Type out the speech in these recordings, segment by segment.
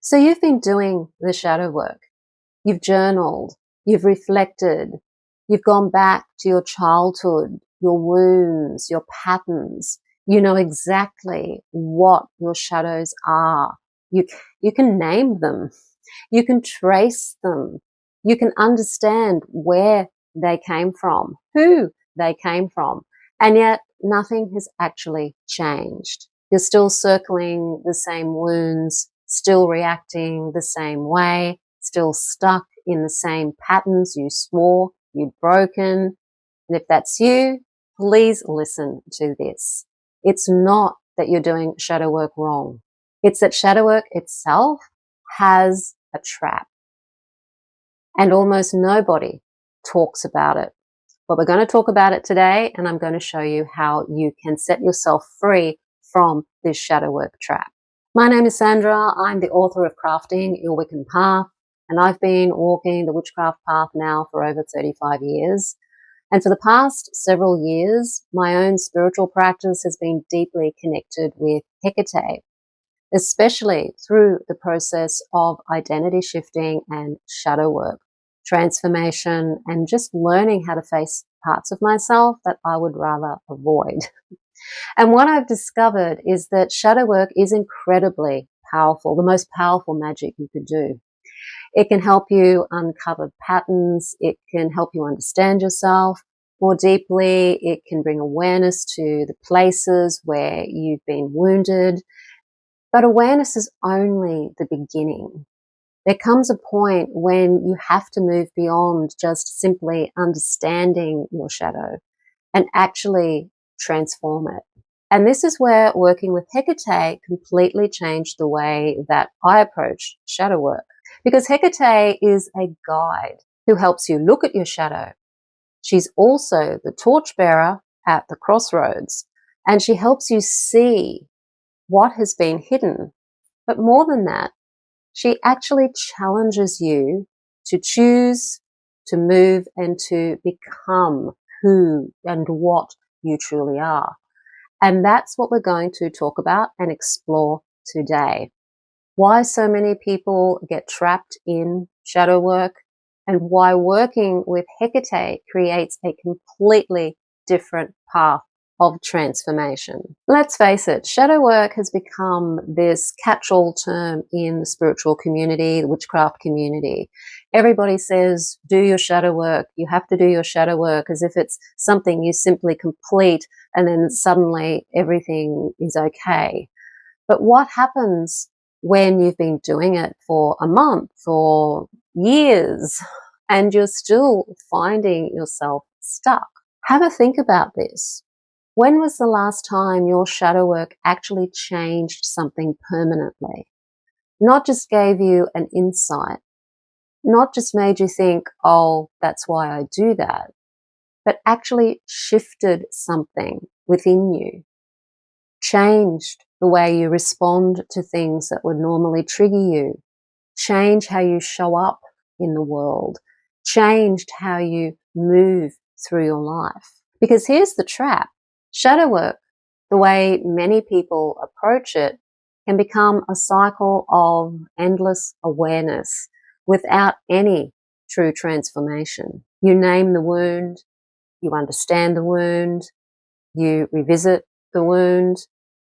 So you've been doing the shadow work. You've journaled, you've reflected, you've gone back to your childhood, your wounds, your patterns. You know exactly what your shadows are. You can name them. You can trace them. You can understand where they came from, who they came from, and yet nothing has actually changed. You're still circling the same wounds, still reacting the same way, still stuck in the same patterns you swore you'd broken. And if that's you, please listen to this. It's not that you're doing shadow work wrong. It's that shadow work itself has a trap. And almost nobody talks about it. But we're going to talk about it today, and I'm going to show you how you can set yourself free from this shadow work trap. My name is Sandra. I'm the author of Crafting Your Wiccan Path, and I've been walking the witchcraft path now for over 35 years. And for the past several years, my own spiritual practice has been deeply connected with Hecate, especially through the process of identity shifting and shadow work, transformation, and just learning how to face parts of myself that I would rather avoid. And what I've discovered is that shadow work is incredibly powerful, the most powerful magic you could do. It can help you uncover patterns. It can help you understand yourself more deeply. It can bring awareness to the places where you've been wounded. But awareness is only the beginning. There comes a point when you have to move beyond just simply understanding your shadow and actually transform it. And this is where working with Hecate completely changed the way that I approach shadow work. Because Hecate is a guide who helps you look at your shadow. She's also the torchbearer at the crossroads, and she helps you see what has been hidden. But more than that, she actually challenges you to choose, to move, and to become who and what you truly are. And that's what we're going to talk about and explore today. Why so many people get trapped in shadow work, and why working with Hecate creates a completely different path of transformation. Let's face it, shadow work has become this catch-all term in the spiritual community, the witchcraft community. Everybody says, do your shadow work. You have to do your shadow work, as if it's something you simply complete and then suddenly everything is okay. But what happens when you've been doing it for a month or years and you're still finding yourself stuck? Have a think about this. When was the last time your shadow work actually changed something permanently? Not just gave you an insight, not just made you think, oh, that's why I do that, but actually shifted something within you, changed the way you respond to things that would normally trigger you, change how you show up in the world, changed how you move through your life. Because here's the trap. Shadow work, the way many people approach it, can become a cycle of endless awareness without any true transformation. You name the wound, you understand the wound, you revisit the wound,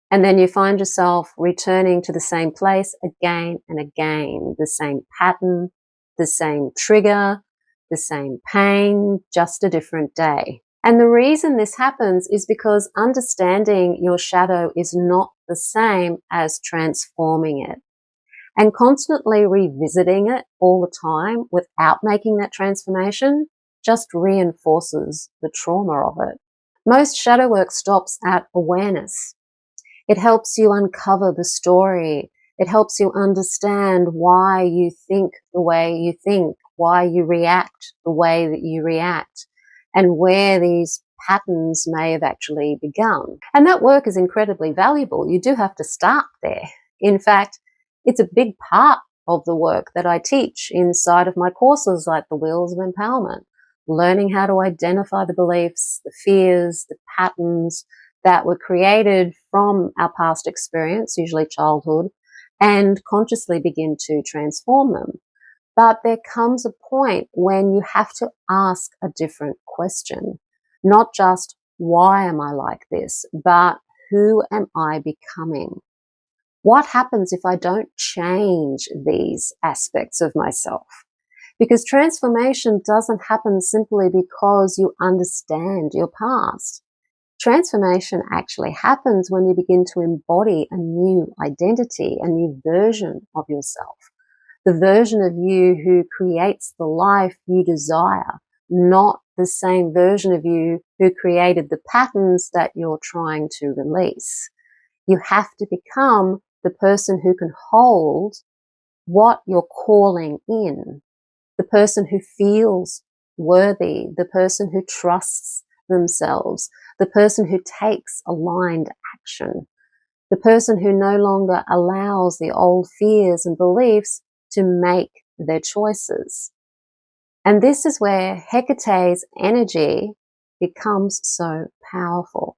and then you find yourself returning to the same place again and again, the same pattern, the same trigger, the same pain, just a different day. And the reason this happens is because understanding your shadow is not the same as transforming it. And constantly revisiting it all the time without making that transformation just reinforces the trauma of it. Most shadow work stops at awareness. It helps you uncover the story. It helps you understand why you think the way you think, why you react the way that you react, and where these patterns may have actually begun. And that work is incredibly valuable. You do have to start there. In fact, it's a big part of the work that I teach inside of my courses, like the Wheels of Empowerment, learning how to identify the beliefs, the fears, the patterns that were created from our past experience, usually childhood, and consciously begin to transform them. But there comes a point when you have to ask a different question, not just why am I like this, but who am I becoming? What happens if I don't change these aspects of myself? Because transformation doesn't happen simply because you understand your past. Transformation actually happens when you begin to embody a new identity, a new version of yourself. The version of you who creates the life you desire, not the same version of you who created the patterns that you're trying to release. You have to become the person who can hold what you're calling in, the person who feels worthy, the person who trusts themselves, the person who takes aligned action, the person who no longer allows the old fears and beliefs to make their choices. And this is where Hecate's energy becomes so powerful.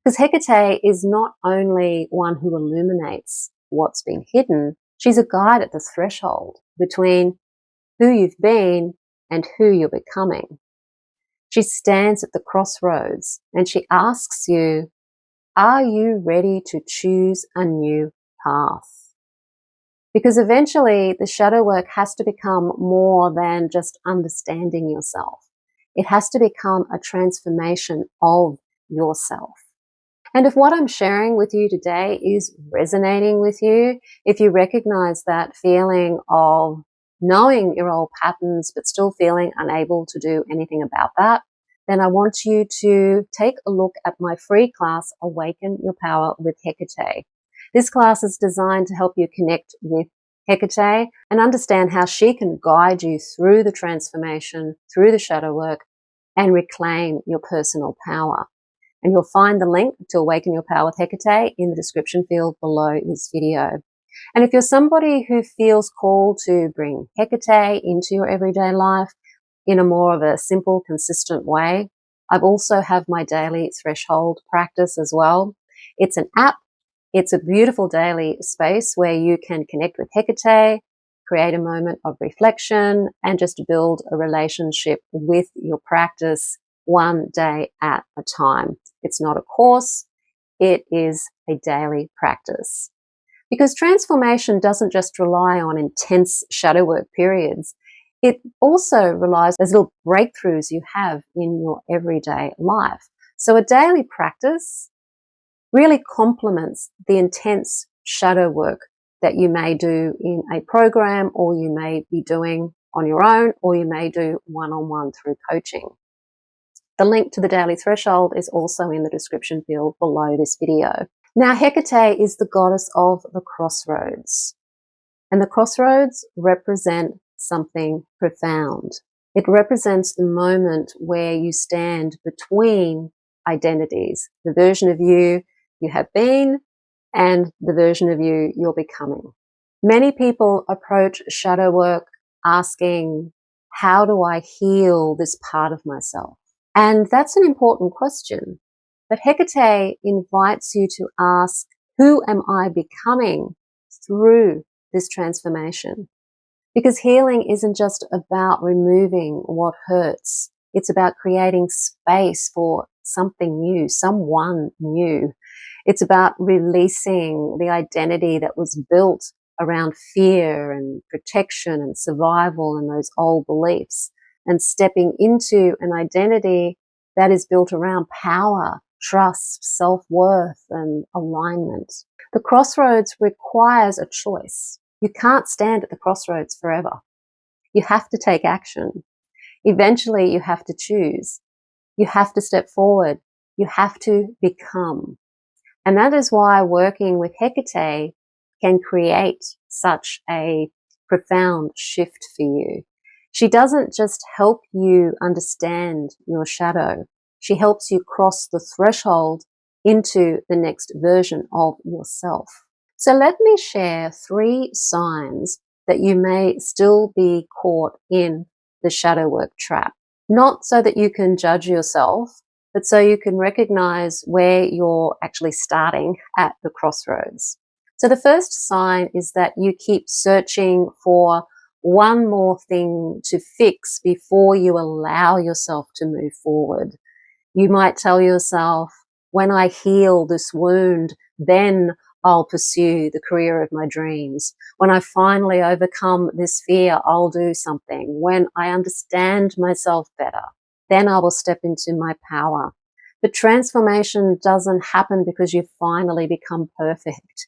Because Hecate is not only one who illuminates what's been hidden, she's a guide at the threshold between who you've been and who you're becoming. She stands at the crossroads and she asks you, are you ready to choose a new path? Because eventually the shadow work has to become more than just understanding yourself. It has to become a transformation of yourself. And if what I'm sharing with you today is resonating with you, if you recognize that feeling of knowing your old patterns but still feeling unable to do anything about that, then I want you to take a look at my free class, Awaken Your Power with Hecate. This class is designed to help you connect with Hecate and understand how she can guide you through the transformation, through the shadow work, and reclaim your personal power. And you'll find the link to Awaken Your Power with Hecate in the description field below this video. And if you're somebody who feels called to bring Hecate into your everyday life in a more of a simple, consistent way, I also have my daily threshold practice as well. It's an app. It's a beautiful daily space where you can connect with Hecate, create a moment of reflection, and just build a relationship with your practice one day at a time. It's not a course, it is a daily practice. Because transformation doesn't just rely on intense shadow work periods, it also relies on those little breakthroughs you have in your everyday life. So a daily practice really complements the intense shadow work that you may do in a program, or you may be doing on your own, or you may do one-on-one through coaching. The link to the daily threshold is also in the description field below this video. Now, Hecate is the goddess of the crossroads, and the crossroads represent something profound. It represents the moment where you stand between identities, the version of you you have been and the version of you you're becoming. Many people approach shadow work asking, how do I heal this part of myself? And that's an important question. But Hecate invites you to ask, who am I becoming through this transformation? Because healing isn't just about removing what hurts. It's about creating space for something new, someone new. It's about releasing the identity that was built around fear and protection and survival and those old beliefs, and stepping into an identity that is built around power, trust, self-worth, and alignment. The crossroads requires a choice. You can't stand at the crossroads forever. You have to take action. Eventually, you have to choose. You have to step forward. You have to become. And that is why working with Hecate can create such a profound shift for you. She doesn't just help you understand your shadow. She helps you cross the threshold into the next version of yourself. So let me share 3 signs that you may still be caught in the shadow work trap. Not so that you can judge yourself, but so you can recognize where you're actually starting at the crossroads. So the first sign is that you keep searching for one more thing to fix before you allow yourself to move forward. You might tell yourself, when I heal this wound, then I'll pursue the career of my dreams. When I finally overcome this fear, I'll do something. When I understand myself better, then I will step into my power. But transformation doesn't happen because you finally become perfect.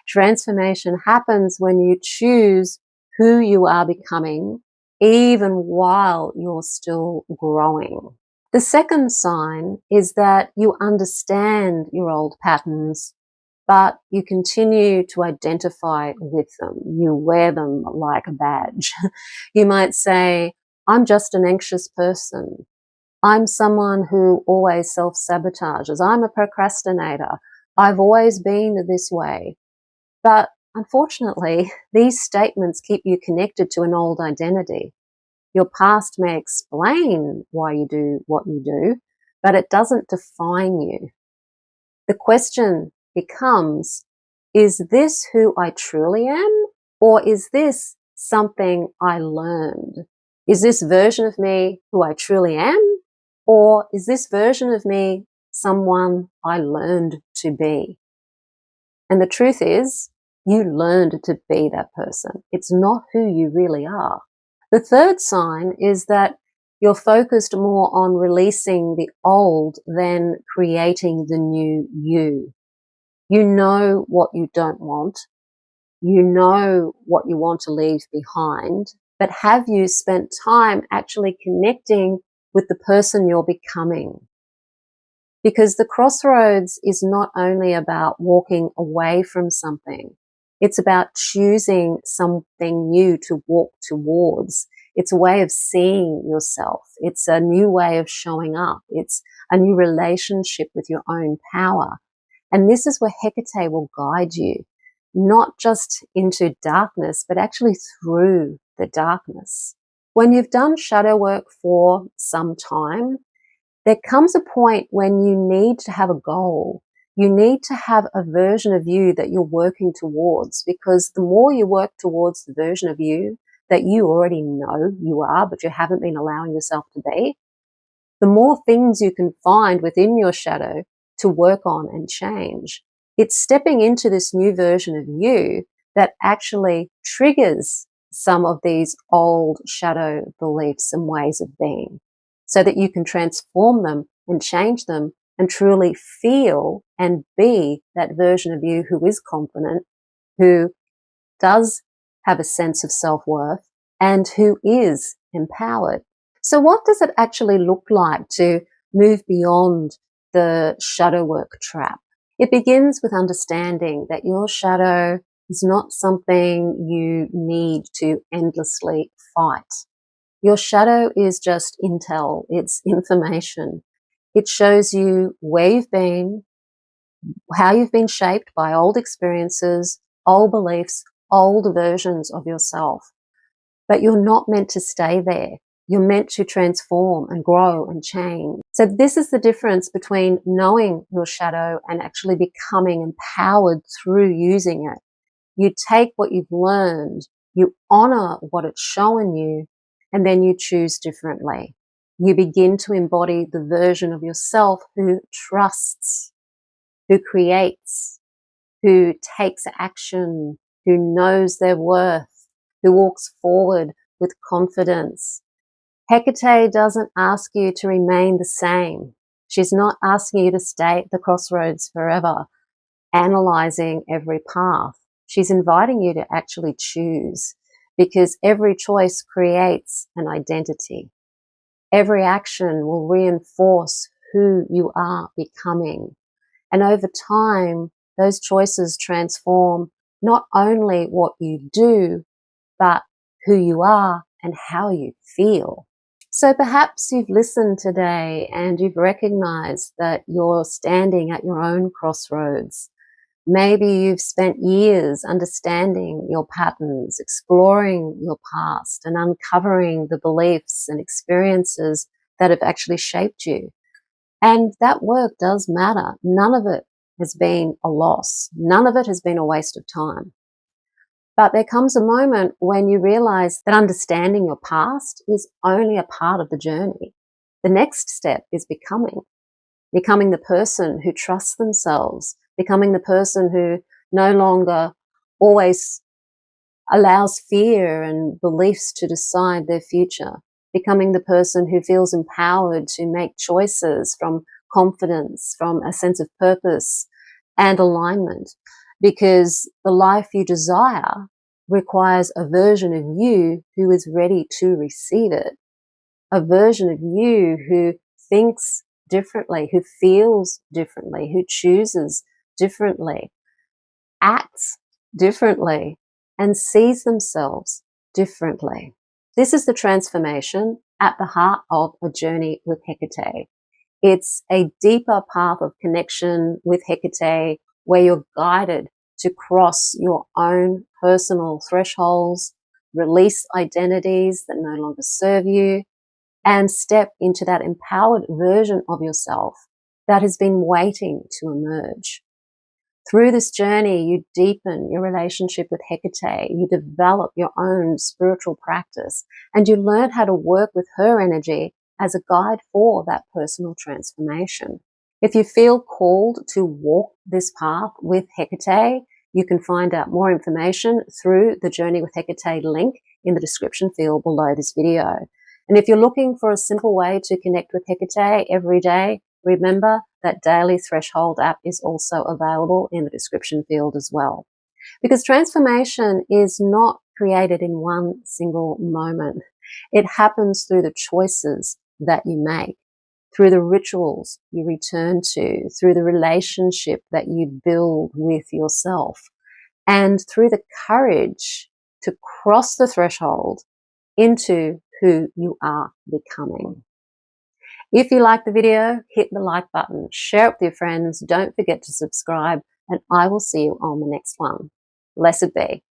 Transformation happens when you choose who you are becoming, even while you're still growing. The second sign is that you understand your old patterns, but you continue to identify with them. You wear them like a badge. You might say, I'm just an anxious person. I'm someone who always self-sabotages. I'm a procrastinator. I've always been this way. But unfortunately, these statements keep you connected to an old identity. Your past may explain why you do what you do, but it doesn't define you. The question becomes, is this who I truly am? Or is this something I learned? Is this version of me who I truly am? Or is this version of me someone I learned to be? And the truth is, you learned to be that person. It's not who you really are. The third sign is that you're focused more on releasing the old than creating the new you. You know what you don't want. You know what you want to leave behind. But have you spent time actually connecting with the person you're becoming? Because the crossroads is not only about walking away from something. It's about choosing something new to walk towards. It's a way of seeing yourself. It's a new way of showing up. It's a new relationship with your own power. And this is where Hecate will guide you, not just into darkness, but actually through the darkness. When you've done shadow work for some time, there comes a point when you need to have a goal. You need to have a version of you that you're working towards, because the more you work towards the version of you that you already know you are, but you haven't been allowing yourself to be, the more things you can find within your shadow to work on and change. It's stepping into this new version of you that actually triggers some of these old shadow beliefs and ways of being, so that you can transform them and change them and truly feel and be that version of you who is confident, who does have a sense of self-worth, and who is empowered. So what does it actually look like to move beyond the shadow work trap? It begins with understanding that your shadow is not something you need to endlessly fight. Your shadow is just intel, it's information. It shows you where you've been, how you've been shaped by old experiences, old beliefs, old versions of yourself. But you're not meant to stay there. You're meant to transform and grow and change. So this is the difference between knowing your shadow and actually becoming empowered through using it. You take what you've learned, you honor what it's shown you, and then you choose differently. You begin to embody the version of yourself who trusts, who creates, who takes action, who knows their worth, who walks forward with confidence. Hecate doesn't ask you to remain the same. She's not asking you to stay at the crossroads forever, analyzing every path. She's inviting you to actually choose, because every choice creates an identity. Every action will reinforce who you are becoming. And over time, those choices transform not only what you do, but who you are and how you feel. So perhaps you've listened today and you've recognized that you're standing at your own crossroads. Maybe you've spent years understanding your patterns, exploring your past, and uncovering the beliefs and experiences that have actually shaped you. And that work does matter. None of it has been a loss. None of it has been a waste of time. But there comes a moment when you realize that understanding your past is only a part of the journey. The next step is becoming the person who trusts themselves, becoming the person who no longer always allows fear and beliefs to decide their future, becoming the person who feels empowered to make choices from confidence, from a sense of purpose and alignment, because the life you desire requires a version of you who is ready to receive it, a version of you who thinks differently, who feels differently, who chooses differently, acts differently, and sees themselves differently. This is the transformation at the heart of a journey with Hecate. It's a deeper path of connection with Hecate where you're guided to cross your own personal thresholds, release identities that no longer serve you, and step into that empowered version of yourself that has been waiting to emerge. Through this journey, you deepen your relationship with Hecate, you develop your own spiritual practice, and you learn how to work with her energy as a guide for that personal transformation. If you feel called to walk this path with Hecate, you can find out more information through the Journey with Hecate link in the description field below this video. And if you're looking for a simple way to connect with Hecate every day, remember that Daily Threshold app is also available in the description field as well. Because transformation is not created in one single moment. It happens through the choices that you make, through the rituals you return to, through the relationship that you build with yourself, and through the courage to cross the threshold into who you are becoming. If you like the video, hit the like button, share it with your friends, don't forget to subscribe, and I will see you on the next one. Blessed be.